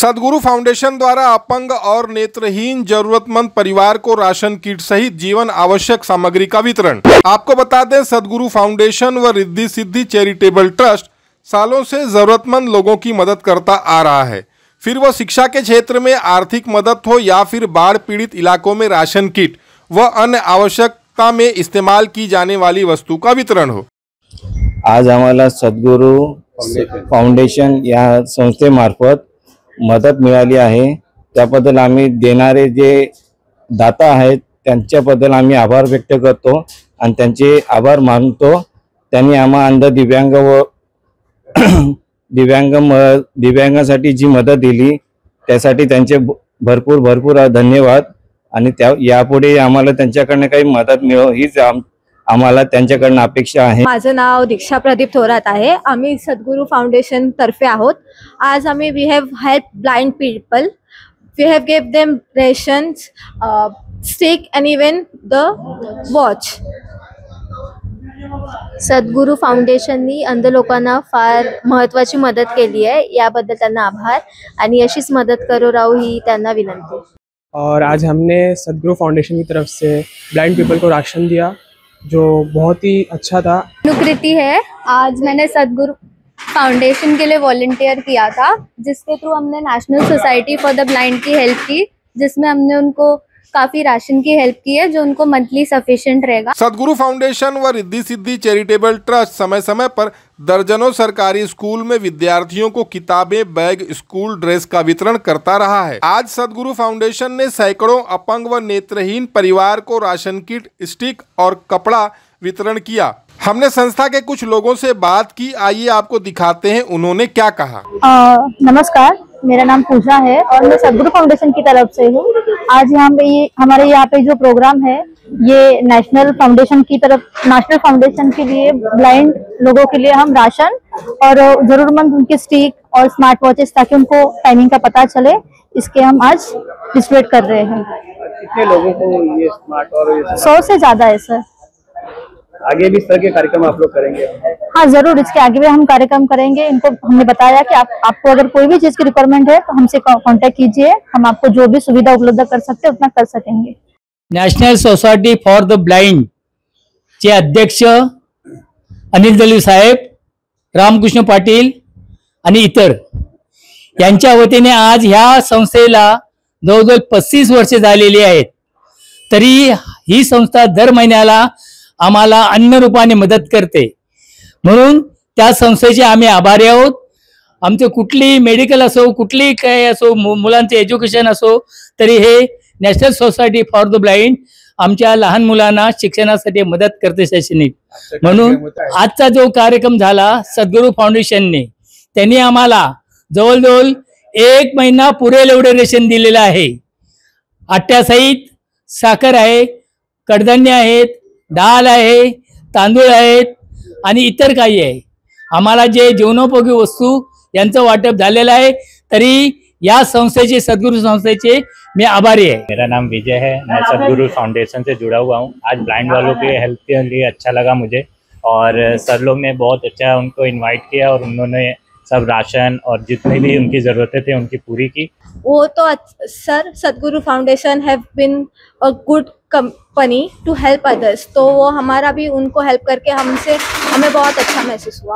सदगुरु फाउंडेशन द्वारा अपंग और नेत्रहीन जरूरतमंद परिवार को राशन किट सहित जीवन आवश्यक सामग्री का वितरण। आपको बता दें, सदगुरु फाउंडेशन व रिद्धि सिद्धि चैरिटेबल ट्रस्ट सालों से जरूरतमंद लोगों की मदद करता आ रहा है। फिर वो शिक्षा के क्षेत्र में आर्थिक मदद हो या फिर बाढ़ पीड़ित इलाकों में राशन किट व अन्य आवश्यकता में इस्तेमाल की जाने वाली वस्तु का वितरण हो। आज आम्हाला सद्गुरू फाउंडेशन या संस्थेमार्फत मदत मिळाली आहे। त्याबद्दल आम्ही देणारे जे दाता आहेत त्यांच्याबद्दल आम्ही आभार व्यक्त करतो आणि त्यांचे आभार मानतो। त्यांनी आम्हा अंध दिव्यांग व दिव्यांगासाठी जी मदत दिली त्यासाठी त्यांचे भरपूर धन्यवाद। आणि यापुढे आम्हाला त्यांच्याकडून काही मदत मिळो हीच आम्हाला त्यांच्याकडून अपेक्षा आहे। माझं नाव दीक्षा प्रदीप थोरात आहे। आम्ही सद्गुरू फाउंडेशन तर्फे आहोत। आज आम्ही we have help blind people, we have give them rations, stick and even the watch. Sadhguru फाउंडेशननी अंध लोकांना फार महत्त्वाची मदत केली आहे, याबद्दल त्यांना आभार आणि अशीच मदत करो राहू ही त्यांना विनंती। और आज हमने सद्गुरू फाउंडेशन की तरफ से ब्लाइंड पीपल को राशन दिया जो बहुत ही अच्छा था। अनुकृति है, आज मैंने सद्गुरू फाउंडेशन के लिए वॉलंटियर किया था, जिसके थ्रू हमने national society for the blind की हेल्प की, जिसमें हमने उनको काफी राशन की हेल्प की है जो उनको मंथली सफिशिएंट रहेगा। सदगुरु फाउंडेशन व रिद्धि सिद्धि चैरिटेबल ट्रस्ट समय समय पर दर्जनों सरकारी स्कूल में विद्यार्थियों को किताबें, बैग, स्कूल ड्रेस का वितरण करता रहा है। आज सदगुरु फाउंडेशन ने सैकड़ों अपंग व नेत्रहीन परिवार को राशन किट, स्टिक और कपड़ा वितरण किया। हमने संस्था के कुछ लोगों से बात की, आइए आपको दिखाते हैं उन्होंने क्या कहा। नमस्कार, मेरा नाम पूजा है और मैं सदगुरू फाउंडेशन की तरफ से हूँ। आज यहाँ पे हमारे यहाँ पे जो प्रोग्राम है ये नेशनल फाउंडेशन के लिए ब्लाइंड लोगों के लिए हम राशन और जरूरतमंद उनके स्टिक और स्मार्ट वॉचेस ताकि उनको टाइमिंग का पता चले, इसके हम आज डिस्ट्रीब्यूट कर रहे हैं। कितने लोगों को ये स्मार्ट और 100 से ज्यादा है सर। आगे भी इस तरह के कार्यक्रम आप लोग करेंगे? हाँ जरूर, इसके आगे भी हम कार्यक्रम करेंगे। इनको हमने बताया कि आपको अगर कोई भी चीज की रिक्वायरमेंट है तो हमसे कांटेक्ट कीजिए, हम आपको जो भी सुविधा उपलब्ध कर सकते हैं उतना कर सकेंगे। National society for the blind चे अध्यक्ष अनिल दलवी साहेब, रामकृष्ण पाटील आणि इतर यांच्या वतीने आज ह्या संस्थेला जवळजवळ 35 वर्षे झालेली आहेत। तरी ही संस्था दर महिन्याला आम्हाला अन्न रूपाने मदत करते, म्हणून त्या संस्थेचे आम्ही आभारी आहोत। आमचे कुठली मेडिकल असो, कुठली काय असो, मुलांचे एज्युकेशन असो, तरी हे national society for the blind आमच्या लहान मुलांना शिक्षणासाठी मदत करते शैक्षणिक। म्हणून आजचा जो कार्यक्रम झाला सद्गुरू फाउंडेशनने, त्यांनी आम्हाला जवळजवळ 1 महिना पुरेल एवढे रेशन दिलेलं आहे। आट्यासहित साखर आहे, कडधान्य आहेत, डाळ आहे, तांदूळ आहेत आणि इतर काही आहे। आम्हाला जे जीवनोपयोगी वस्तू यांचं वाटप झालेलं आहे, तरी या संस्थेचे, सद्गुरू संस्थेचे मैं आभारी है। मेरा नाम विजय है, मैं सद्गुरू फाउंडेशन से जुड़ा हुआ हूँ। आज ब्लाइंड वालों के हेल्प के लिए अच्छा लगा मुझे, और सर लोग ने बहुत अच्छा उनको इनवाइट किया और उन्होंने सब राशन और जितनी भी उनकी ज़रूरतें थी उनकी पूरी की। वो तो sir, Sadhguru foundation have been a good company to help others, तो वो हमारा भी उनको हेल्प करके हमें बहुत अच्छा महसूस हुआ।